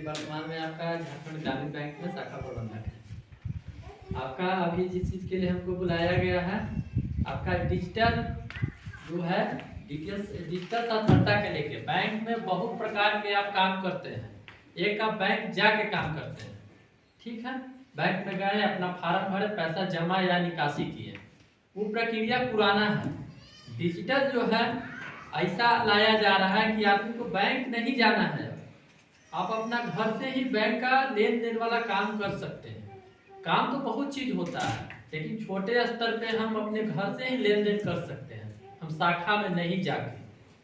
वर्तमान में आपका झारखंड ग्रामीण बैंक में शाखा प्रबंधक है। आपका अभी जिस चीज़ के लिए हमको बुलाया गया है, आपका डिजिटल जो है डिजिटल साक्षरता के लेके बैंक में बहुत प्रकार के आप काम करते हैं। एक आप बैंक जाके काम करते हैं, ठीक है, बैंक में गए, अपना फार्म भरे, पैसा जमा या निकासी किए, वो प्रक्रिया पुराना है। डिजिटल जो है ऐसा लाया जा रहा है कि आदमी को बैंक नहीं जाना है, आप अपना घर से ही बैंक का लेन देन वाला काम कर सकते हैं। काम तो बहुत चीज होता है, लेकिन छोटे स्तर पे हम अपने घर से ही लेन देन कर सकते हैं, हम शाखा में नहीं जाके।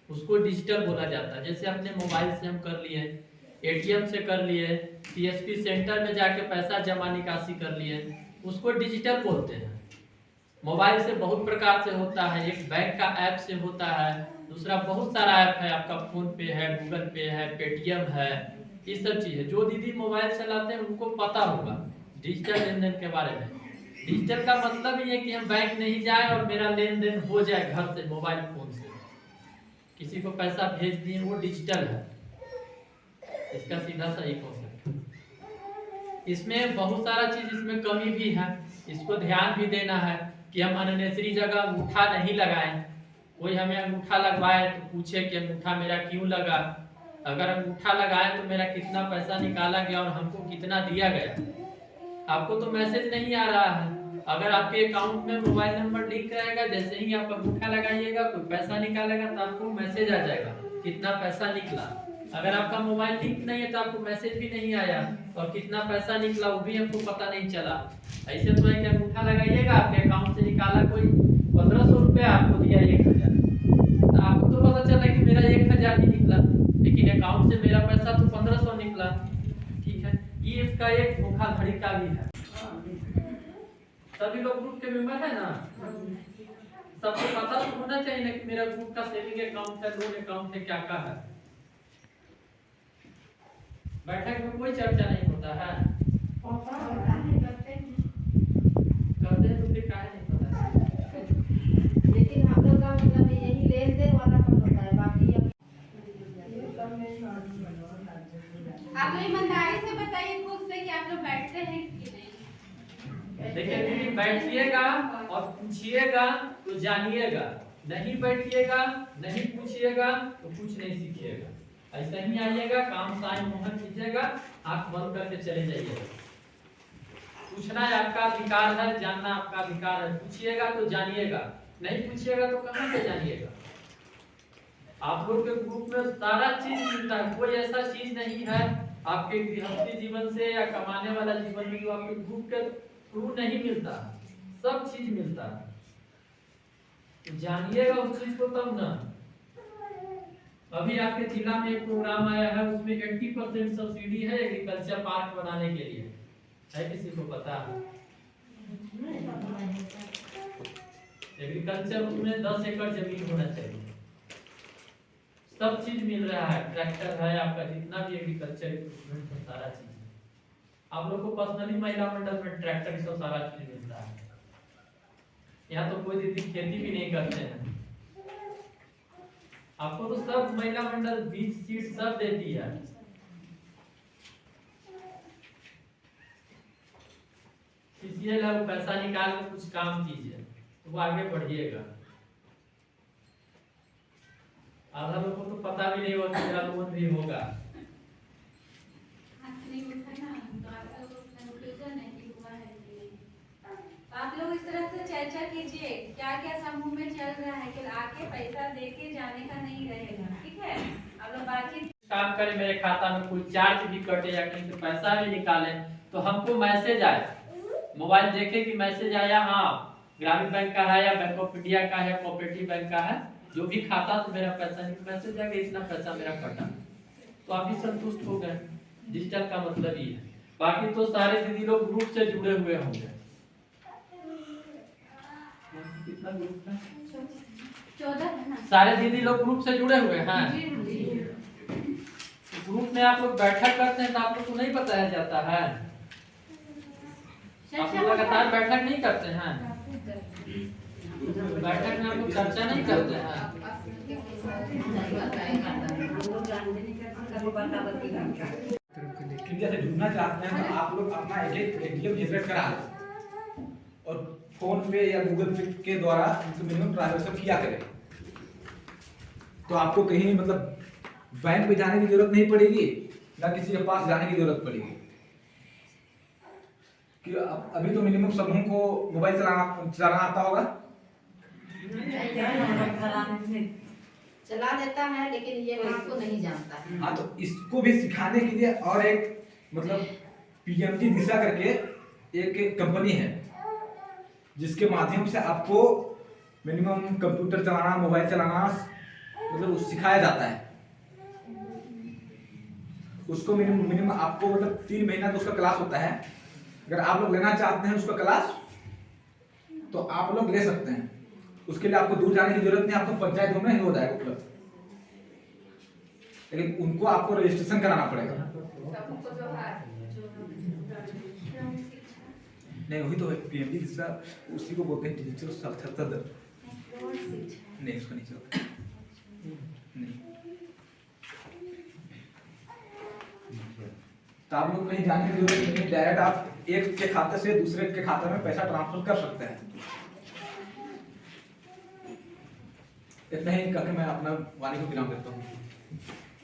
उसको डिजिटल बोला जाता है। जैसे अपने मोबाइल से हम कर लिए, एटीएम से कर लिए, पीएसपी सेंटर में जाके पैसा जमा निकासी कर लिए, उसको डिजिटल बोलते हैं। मोबाइल से बहुत प्रकार से होता है, एक बैंक का ऐप से होता है, दूसरा बहुत सारा ऐप है, आपका फोन पे है, गूगल पे है, पेटीएम है, ये सब चीज़ है। जो दीदी मोबाइल चलाते हैं उनको पता होगा डिजिटल लेन देन के बारे में। डिजिटल का मतलब ये है कि हम बैंक नहीं जाए और मेरा लेन देन हो जाए घर से, मोबाइल फोन से किसी को पैसा भेज दिए, वो डिजिटल है। इसका सीधा सही कॉन्सेप्ट है। इसमें बहुत सारा चीज इसमें कमी भी है, इसको ध्यान भी देना है कि हम अननेसरी जगह अंगूठा नहीं लगाएं। कोई हमें अंगूठा लगवाए तो पूछे कि अंगूठा मेरा क्यों लगा, अगर अंगूठा लगाए तो मेरा कितना पैसा निकाला गया और हमको कितना दिया गया। आपको तो मैसेज नहीं आ रहा है। अगर आपके अकाउंट में मोबाइल नंबर लिंक रहेगा, जैसे ही आप अंगूठा लगाइएगा, कोई पैसा निकालेगा तो आपको मैसेज आ जाएगा कितना पैसा निकला। अगर आपका मोबाइल लिंक नहीं है तो आपको मैसेज भी नहीं आया और कितना पैसा निकला वो भी हमको पता नहीं चला। ऐसे तो है कि अंगूठा लगाइएगा, आपके अकाउंट से निकाला कोई 1500 रुपया, आपको दिया 1000, तो आपको तो पता चला कि मेरा 1000 ही निकला, लेकिन अकाउंट से मेरा पैसा तो 1500 निकला। ठीक है, ये इसका एक धोखाधड़ी का भी है। सभी लोग ग्रुप के मेंबर है ना, सबको पता तो होना चाहिए ना कि मेरा ग्रुप का सेविंग अकाउंट है, लोन अकाउंट है, क्या क्या है। बैठक में कोई चर्चा नहीं होता है, करते हैं तो फिर काहे नहीं पता। लेकिन हम लोग का मतलब यही लेन देन वाला काम होता है, बाकी आप लोग ईमानदारी से बताइए खुद से कि आप लोग बैठते हैं कि नहीं। देखिए दीदी, बैठिएगा और पूछिएगा तो जानिएगा, नहीं बैठिएगा नहीं पूछिएगा तो कुछ नहीं सीखिएगा। ऐसा ही आइएगा, काम साइन मोहन कीजिएगा, आंख बंद करके चले जाइएगा। पूछना है आपका अधिकार है, जानना आपका अधिकार है। पूछिएगा तो जानिएगा, नहीं पूछिएगा तो कहां से जानिएगा। आप लोग के ग्रुप में सारा चीज मिलता है, कोई ऐसा चीज नहीं है आपके गृहस्थी जीवन से या कमाने वाला जीवन में जो आपके ग्रुप के थ्रू नहीं मिलता, सब चीज मिलता है। जानिएगा उस चीज को तब ना। अभी आपके जिला में एक प्रोग्राम आया है, उसमें 80% सब्सिडी है एग्रीकल्चर पार्क बनाने के लिए, है किसी को पता? एग्रीकल्चर उसमें 10 एकड़ जमीन होना चाहिए, सब चीज मिल रहा है, ट्रैक्टर है, आपका जितना भी एग्रीकल्चर इक्विपमेंट है सारा चीज। आप लोग को पर्सनली महिला मंडल में ट्रैक्टर सब सारा चीज मिलता है। यहाँ तो कोई दीदी खेती भी नहीं करते हैं, आपको तो सब महिला मंडल बीज सीड सब देती है। सीसीएल है, पैसा निकाल के कुछ काम कीजिए तो वो आगे बढ़िएगा। आधा लोगों को तो पता भी नहीं होगा कि मेरा लोन भी होगा। आप लोग इस तरह से चर्चा कीजिए क्या क्या समूह में चल रहा है, कि आके पैसा देके जाने का नहीं रहेगा। ठीक है, आप लोग बातचीत काम करें, मेरे खाता में कोई चार्ज भी कटे या कहीं से पैसा भी निकाले तो हमको मैसेज आए, मोबाइल देखे कि मैसेज आया, हाँ ग्रामीण बैंक का है या बैंक ऑफ इंडिया का है, कोऑपरेटिव बैंक का है, जो भी खाता से मेरा पैसा मैसेज आ गया, इतना पैसा मेरा कटा, तो आप भी संतुष्ट हो गए। डिजिटल का मतलब ये है। बाकी तो सारे दीदी लोग ग्रुप से जुड़े हुए होंगे। कितना ग्रुप है? 14 है ना। सारे दीदी लोग ग्रुप से जुड़े हुए हैं। ग्रुप में आप लोग बैठक करते हैं तो आप लोग को नहीं बताया जाता है, आप लोग लगातार बैठक नहीं करते हैं, बैठक में आप लोग चर्चा नहीं करते हैं। इंडिया से जुड़ना चाहते हैं तो आप लोग अपना एटीएम जनरेट करा लें और फोन पे या गूगल पे के द्वारा मिनिमम ट्रांजेक्शन किया करें, तो आपको कहीं मतलब बैंक में जाने की जरूरत नहीं पड़ेगी, ना किसी के पास जाने की जरूरत पड़ेगी। कि अभी तो मिनिमम समूह को मोबाइल चलाना आता होगा, चला देता है, लेकिन ये बात को नहीं जानता है। हाँ, तो इसको भी सिखाने के लिए और एक मतलब पीएमजी दिशा करके एक कंपनी है जिसके माध्यम से आपको मिनिमम कंप्यूटर चलाना, मोबाइल चलाना मतलब सिखाया जाता है। उसको मिनिमम आपको मतलब 3 महीना तो उसका क्लास होता है। अगर आप लोग लेना चाहते हैं उसका क्लास तो आप लोग ले सकते हैं। उसके लिए आपको दूर जाने की जरूरत नहीं, आपको पंचायत में ही हो जाएगा उपलब्ध, लेकिन उनको आपको रजिस्ट्रेशन कराना पड़ेगा। सबको जो है नहीं, वही तो पीएमजी दिशा उसी को बोलते हैं डिजिटल साक्षरता दर। नहीं, उसको नहीं चलता नहीं। तो आप लोग कहीं जाने की जरूरत नहीं, डायरेक्ट आप एक के खाते से दूसरे के खाते में पैसा ट्रांसफर कर सकते हैं। इतना ही करके मैं अपना वाणी को विराम देता हूँ।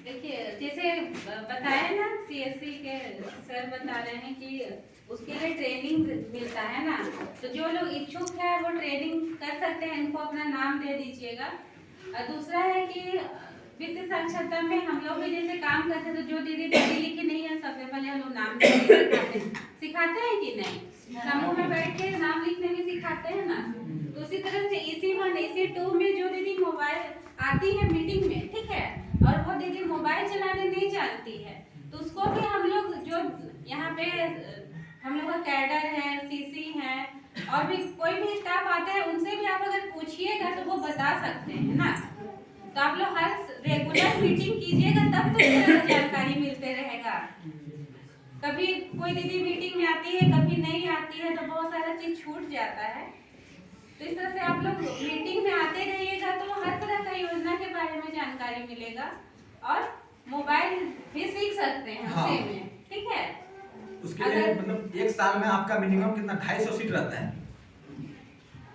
देखिए, जैसे बताया ना सीएससी के सर बता रहे हैं कि उसके लिए ट्रेनिंग मिलता है ना, तो जो लोग इच्छुक है वो ट्रेनिंग कर सकते हैं, इनको अपना नाम दे दीजिएगा। और दूसरा है कि वित्तीय साक्षरता में हम लोग भी जैसे काम करते हैं, तो जो दीदी पढ़ी लिखी नहीं है सबसे पहले हम लोग नाम सिखाते हैं कि नहीं, समूह में बैठ के नाम लिखने भी सिखाते हैं ना। तो उसी तरह से EC1 EC2 में जो दीदी मोबाइल आती है मीटिंग में, ठीक है, और वो दीदी मोबाइल चलाने नहीं जानती है, तो उसको भी हम लोग जो यहाँ पे हम लोग का कैडर है, CC है, और भी कोई भी स्टाफ आता है, उनसे भी आप अगर पूछिएगा तो वो बता सकते हैं ना। तो आप लोग हर रेगुलर मीटिंग कीजिएगा, तब तो इस तरह जानकारी मिलते रहेगा। कभी कोई दीदी मीटिंग में आती है, कभी नहीं आती है, तो बहुत सारा चीज छूट जाता है। तो इस तरह से आप लोग मीटिंग में आते रहिएगा तो हर तरह का योजना के बारे में जानकारी मिलेगा, और मोबाइल भी सीख सकते हैं उसी में, ठीक है। उसके लिए मतलब एक साल में आपका मिनिमम कितना 250 सीट रहता है।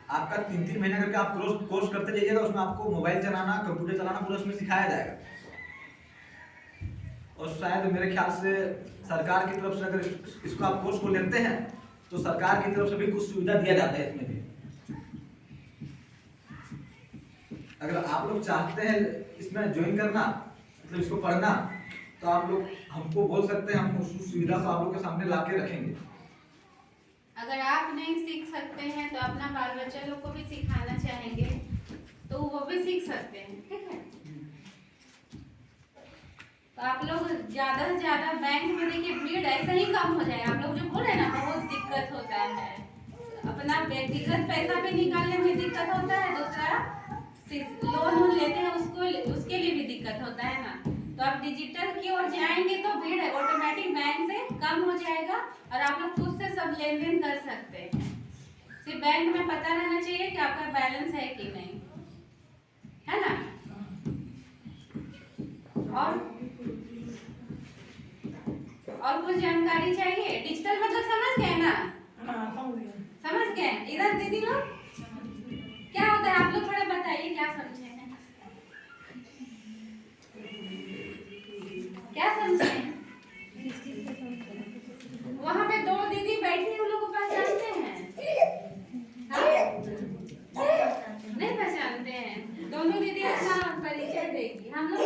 आपका 3-3 महीने करके आप कोर्स करते जाइएगा, उसमें आपको मोबाइल चलाना, कंप्यूटर चलाना पूरा उसमें सिखाया जाएगा। और शायद मेरे ख्याल से सरकार की तरफ से अगर इसको आप कोर्स को लेते हैं तो सरकार की तरफ से भी कुछ सुविधा दिया जाता है इसमें भी। अगर आप लोग चाहते हैं इसमें ज्वाइन करना, मतलब इसको पढ़ना, तो आप लोग हमको बोल सकते हैं, हम उस सुविधा को आप लोग के सामने ला के रखेंगे। अगर आप नहीं सीख सकते हैं तो अपना बाल बच्चा लोग को भी सिखाना चाहेंगे तो वो भी सीख सकते हैं, ठीक है। तो आप लोग ज्यादा से ज्यादा बैंक में देखिए भीड़ ऐसे ही कम हो जाए। आप लोग जो बोल रहे हैं ना बहुत दिक्कत होता है, अपना व्यक्तिगत पैसा भी निकालने में दिक्कत होता है, दूसरा लोन लेते हैं उसके लिए भी दिक्कत होता है ना। तो आप डिजिटल की ओर जाएंगे तो भीड़ ऑटोमेटिक बैंक से कम हो जाएगा, और आप लोग खुद से सब लेन देन कर सकते हैं। सिर्फ बैंक में पता रहना चाहिए कि आपका बैलेंस है कि नहीं, है ना। और कुछ जानकारी चाहिए? डिजिटल मतलब समझ गए ना? समझ गए। इधर दीदी लोग क्या होता है आप लोग थोड़ा बताइए, क्या समझे हैं, क्या समझे हैं? वहाँ पे 2 दीदी बैठी, उन लोग को पहचानते हैं? हाँ? नहीं पहचानते हैं। दोनों दीदी अपना परिचय देगी, हम लोग